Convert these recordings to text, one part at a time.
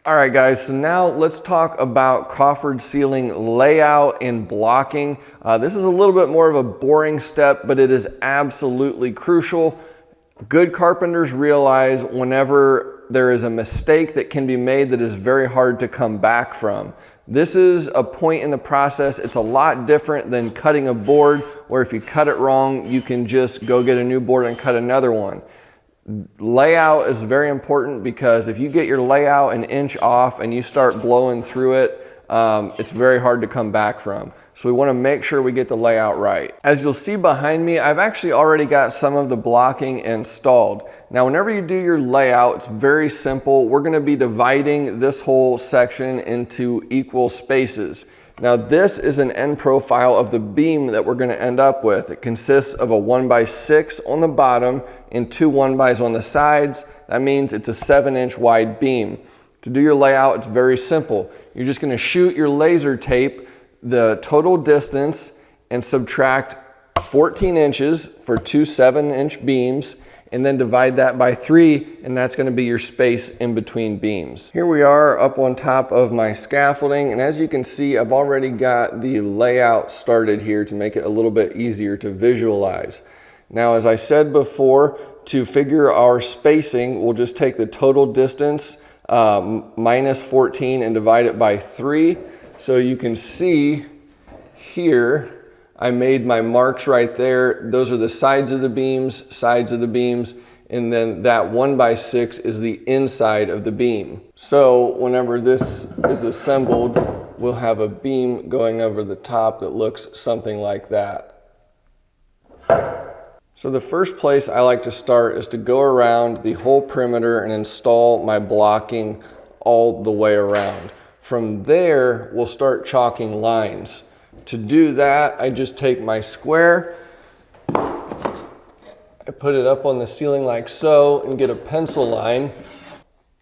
All right guys, so now let's talk about coffered ceiling layout and blocking. This is a little bit more of a boring step, but it is absolutely crucial. Good carpenters realize whenever there is a mistake that can be made that is very hard to come back from. This is a point in the process. It's a lot different than cutting a board, where if you cut it wrong, you can just go get a new board and cut another one. Layout is very important, because if you get your layout an inch off and you start blowing through it, it's very hard to come back from. So we want to make sure we get the layout right. As you'll see behind me, I've actually already got some of the blocking installed. Now, whenever you do your layout, it's very simple. We're going to be dividing this whole section into equal spaces. Now, this is an end profile of the beam that we're going to end up with. It consists of a 1x6 on the bottom and 2 1xs on the sides. That means it's a 7-inch wide beam. To do your layout, it's very simple. You're just going to shoot your laser tape the total distance and subtract 14 inches for 2 7-inch beams, and then divide that by 3, and that's going to be your space in between beams. Here we are up on top of my scaffolding, and as you can see, I've already got the layout started here to make it a little bit easier to visualize. Now, as I said before, to figure our spacing, we'll just take the total distance minus 14 and divide it by 3. So you can see here, I made my marks right there. Those are the sides of the beams, and then that 1x6 is the inside of the beam. So whenever this is assembled, we'll have a beam going over the top that looks something like that. So the first place I like to start is to go around the whole perimeter and install my blocking all the way around. From there, we'll start chalking lines. To do that, I just take my square, I put it up on the ceiling like so, and get a pencil line.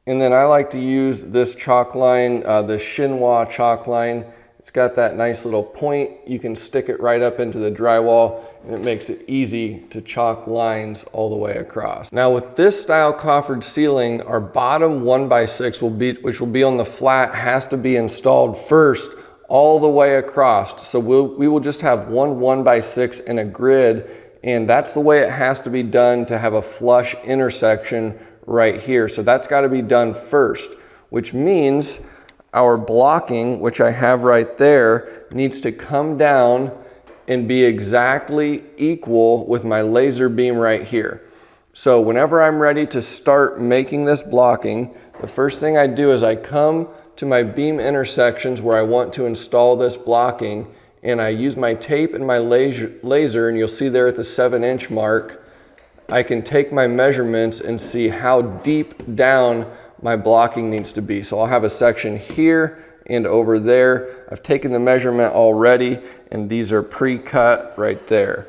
And then I like to use this chalk line, the chinois chalk line. It's got that nice little point. You can stick it right up into the drywall, and it makes it easy to chalk lines all the way across. Now, with this style coffered ceiling, our bottom 1x6 which will be on the flat, has to be installed first all the way across. So we will just have one 1x6 in a grid, and that's the way it has to be done to have a flush intersection right here. So that's got to be done first, which means our blocking, which I have right there, needs to come down and be exactly equal with my laser beam right here. So whenever I'm ready to start making this blocking, the first thing I do is I come to my beam intersections where I want to install this blocking, and I use my tape and my laser, and you'll see there at the 7-inch mark, I can take my measurements and see how deep down my blocking needs to be. So I'll have a section here and over there. I've taken the measurement already, and these are pre-cut right there.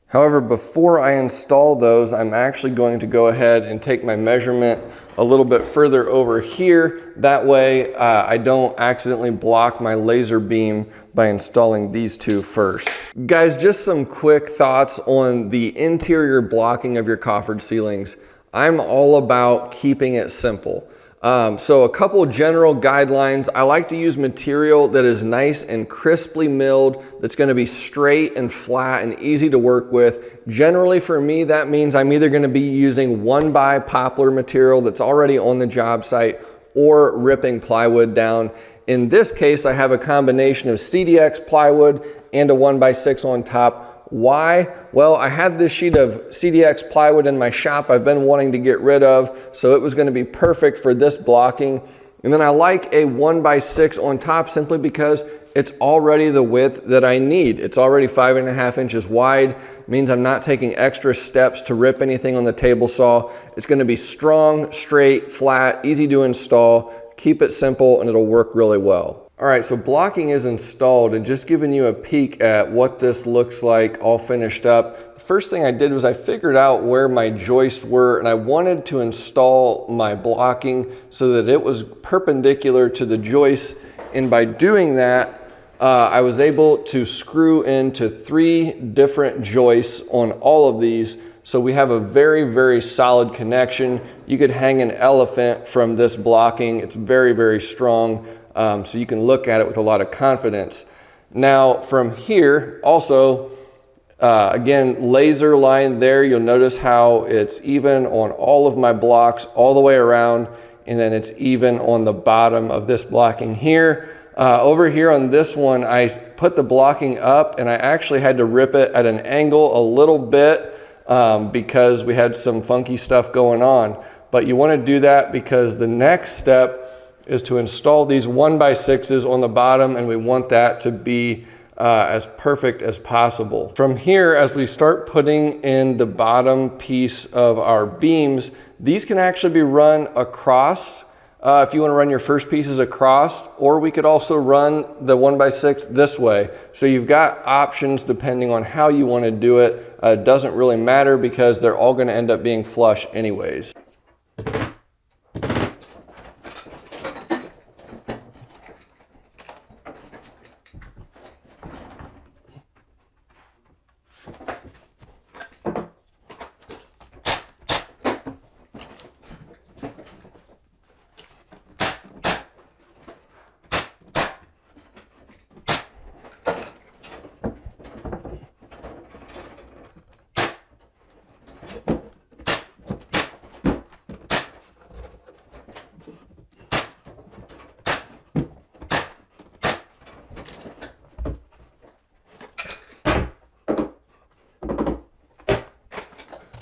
However, before I install those, I'm actually going to go ahead and take my measurement a little bit further over here. That way I don't accidentally block my laser beam by installing these two first. Guys, just some quick thoughts on the interior blocking of your coffered ceilings. I'm all about keeping it simple. So a couple general guidelines. I like to use material that is nice and crisply milled, that's going to be straight and flat and easy to work with. Generally for me, that means I'm either going to be using 1x poplar material that's already on the job site, or ripping plywood down. In this case, I have a combination of CDX plywood and a 1x6 on top. Why? Well, I had this sheet of CDX plywood in my shop I've been wanting to get rid of, so it was going to be perfect for this blocking. And then I like a 1x6 on top simply because it's already the width that I need. It's already 5.5 inches wide. It means I'm not taking extra steps to rip anything on the table saw. It's going to be strong, straight, flat, easy to install. Keep it simple and it'll work really well. All right, so blocking is installed, and just giving you a peek at what this looks like all finished up. The first thing I did was I figured out where my joists were, and I wanted to install my blocking so that it was perpendicular to the joists. And by doing that, I was able to screw into 3 different joists on all of these. So we have a very, very solid connection. You could hang an elephant from this blocking. It's very, very strong. So you can look at it with a lot of confidence. Now from here, also, again, laser line there. You'll notice how it's even on all of my blocks all the way around, and then it's even on the bottom of this blocking here. Over here on this one, I put the blocking up and I actually had to rip it at an angle a little bit because we had some funky stuff going on. But you want to do that because the next step is to install these 1x6s on the bottom, and we want that to be as perfect as possible. From here, as we start putting in the bottom piece of our beams, these can actually be run across if you want to run your first pieces across, or we could also run the 1x6 this way. So you've got options depending on how you want to do it. It doesn't really matter because they're all going to end up being flush anyways.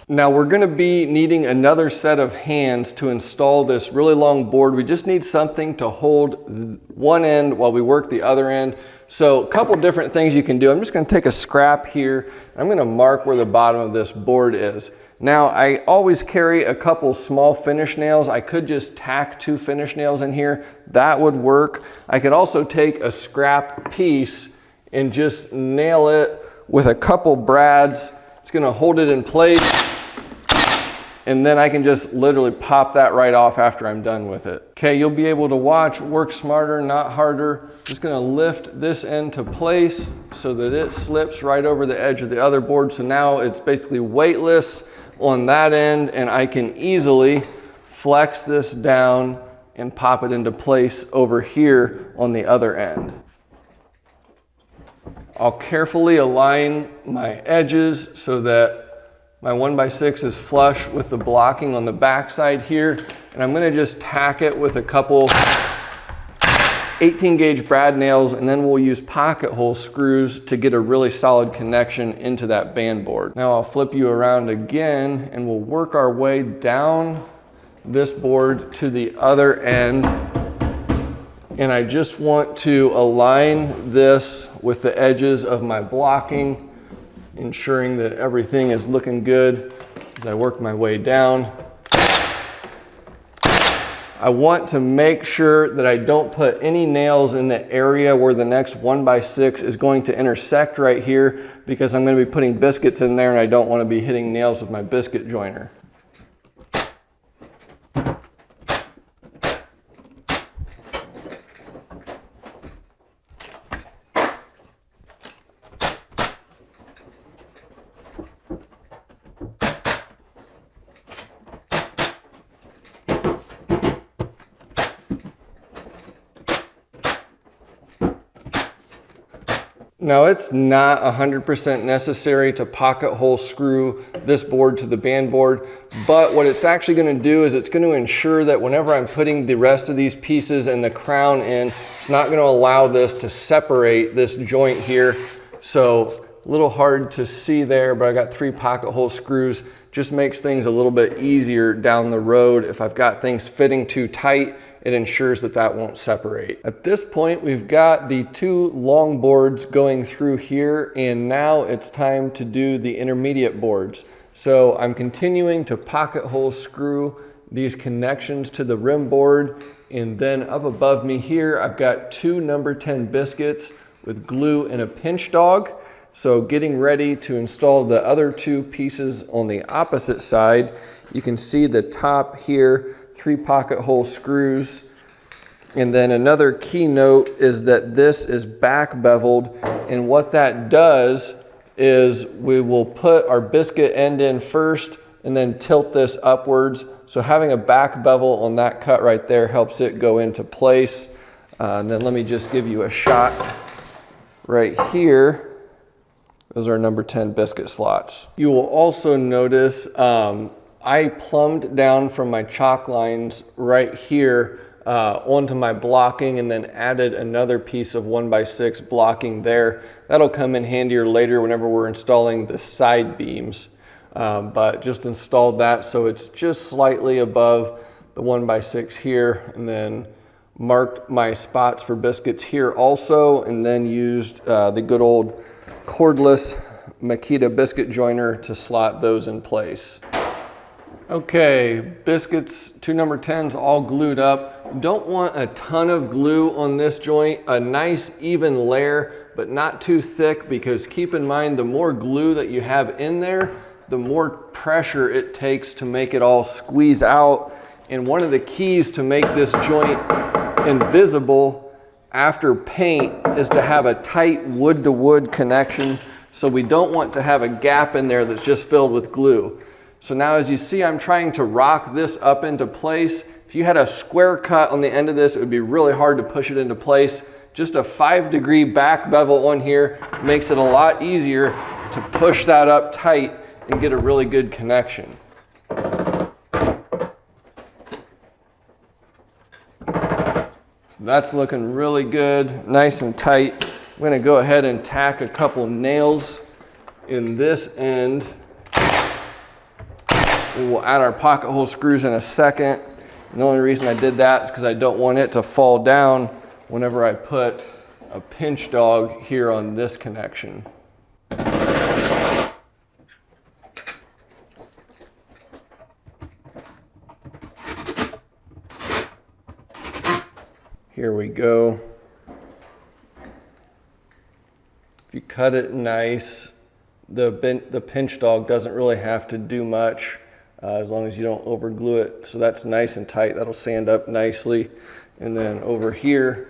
Now we're going to be needing another set of hands to install this really long board. We just need something to hold one end while we work the other end. So a couple different things you can do. I'm just going to take a scrap here. I'm going to mark where the bottom of this board is. Now I always carry a couple small finish nails. I could just tack 2 finish nails in here. That would work. I could also take a scrap piece and just nail it with a couple brads. It's going to hold it in place. And then I can just literally pop that right off after I'm done with it. Okay, you'll be able to watch, work smarter, not harder. Just gonna lift this end to place so that it slips right over the edge of the other board. So now it's basically weightless on that end, and I can easily flex this down and pop it into place over here on the other end. I'll carefully align my edges so that my 1x6 is flush with the blocking on the back side here, and I'm going to just tack it with a couple 18 gauge brad nails, and then we'll use pocket hole screws to get a really solid connection into that band board. Now I'll flip you around again and we'll work our way down this board to the other end, and I just want to align this with the edges of my blocking, ensuring that everything is looking good as I work my way down. I want to make sure that I don't put any nails in the area where the next 1x6 is going to intersect right here, because I'm going to be putting biscuits in there and I don't want to be hitting nails with my biscuit joiner. Now it's not 100% necessary to pocket hole screw this board to the band board, but what it's actually going to do is it's going to ensure that whenever I'm putting the rest of these pieces and the crown in, it's not going to allow this to separate this joint here. So a little hard to see there, but I got 3 pocket hole screws. Just makes things a little bit easier down the road. If I've got things fitting too tight, it ensures that that won't separate. At this point, we've got the 2 long boards going through here, and now it's time to do the intermediate boards. So I'm continuing to pocket hole screw these connections to the rim board, and then up above me here, I've got 2 number 10 biscuits with glue and a pinch dog. So getting ready to install the other 2 pieces on the opposite side. You can see the top here, 3 pocket hole screws. And then another key note is that this is back beveled, and what that does is we will put our biscuit end in first and then tilt this upwards. So having a back bevel on that cut right there helps it go into place. And then let me just give you a shot right here. Those are number 10 biscuit slots. You will also notice I plumbed down from my chalk lines right here onto my blocking and then added another piece of 1x6 blocking there. That'll come in handier later whenever we're installing the side beams. But just installed that so it's just slightly above the 1x6 here, and then marked my spots for biscuits here also, and then used the good old cordless Makita biscuit joiner to slot those in place. Okay, biscuits, 2 number 10s all glued up. Don't want a ton of glue on this joint, a nice even layer, but not too thick, because keep in mind the more glue that you have in there, the more pressure it takes to make it all squeeze out. And one of the keys to make this joint invisible after paint is to have a tight wood to wood connection. So we don't want to have a gap in there that's just filled with glue. So now as you see, I'm trying to rock this up into place. If you had a square cut on the end of this, it would be really hard to push it into place. Just a 5-degree back bevel on here makes it a lot easier to push that up tight and get a really good connection. So that's looking really good, nice and tight. I'm gonna go ahead and tack a couple nails in this end. We will add our pocket hole screws in a second. And the only reason I did that is because I don't want it to fall down whenever I put a pinch dog here on this connection. Here we go. If you cut it nice, the pinch dog doesn't really have to do much as long as you don't over glue it. So that's nice and tight. That'll sand up nicely. And then over here,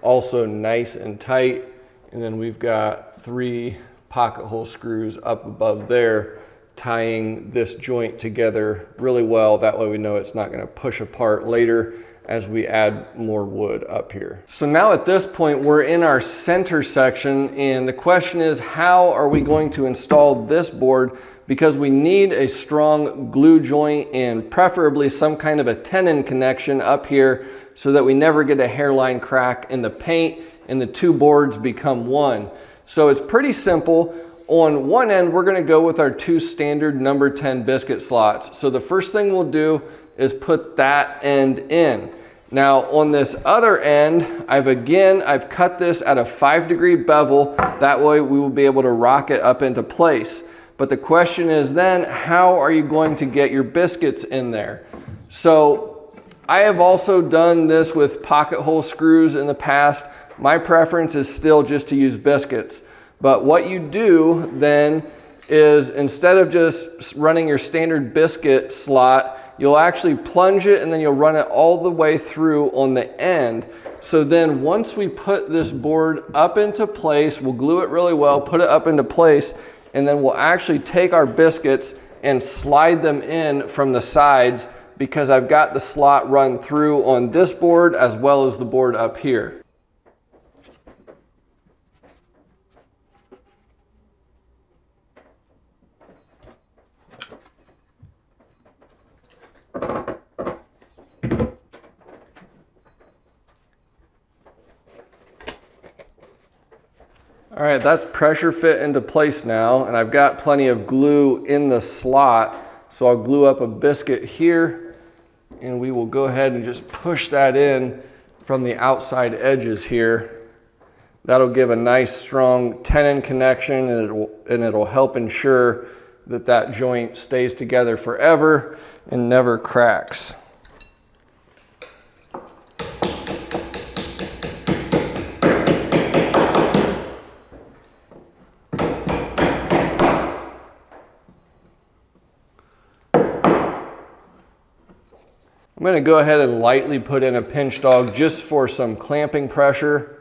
also nice and tight. And then we've got 3 pocket hole screws up above there, tying this joint together really well. That way we know it's not going to push apart later as we add more wood up here. So now at this point, we're in our center section, and the question is, how are we going to install this board? Because we need a strong glue joint and preferably some kind of a tenon connection up here so that we never get a hairline crack in the paint and the 2 boards become one. So it's pretty simple. On one end, we're gonna go with our 2 standard number 10 biscuit slots. So the first thing we'll do is put that end in. Now on this other end, I've cut this at a 5-degree bevel. That way we will be able to rock it up into place. But the question is then, how are you going to get your biscuits in there? So I have also done this with pocket hole screws in the past. My preference is still just to use biscuits. But what you do then is, instead of just running your standard biscuit slot, you'll actually plunge it and then you'll run it all the way through on the end. So then once we put this board up into place, we'll glue it really well, put it up into place, and then we'll actually take our biscuits and slide them in from the sides, because I've got the slot run through on this board as well as the board up here. All right, that's pressure fit into place now, and I've got plenty of glue in the slot. So I'll glue up a biscuit here, and we will go ahead and just push that in from the outside edges here. That'll give a nice strong tenon connection, and it'll help ensure that that joint stays together forever and never cracks. I'm going to go ahead and lightly put in a pinch dog just for some clamping pressure.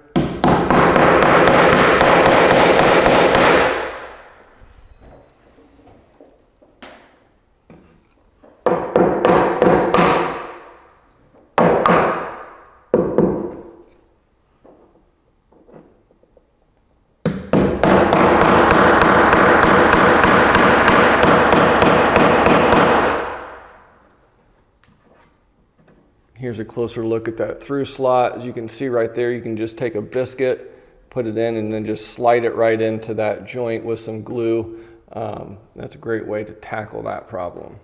here's a closer look at that through slot. As you can see right there, you can just take a biscuit, put it in, and then just slide it right into that joint with some glue. That's a great way to tackle that problem.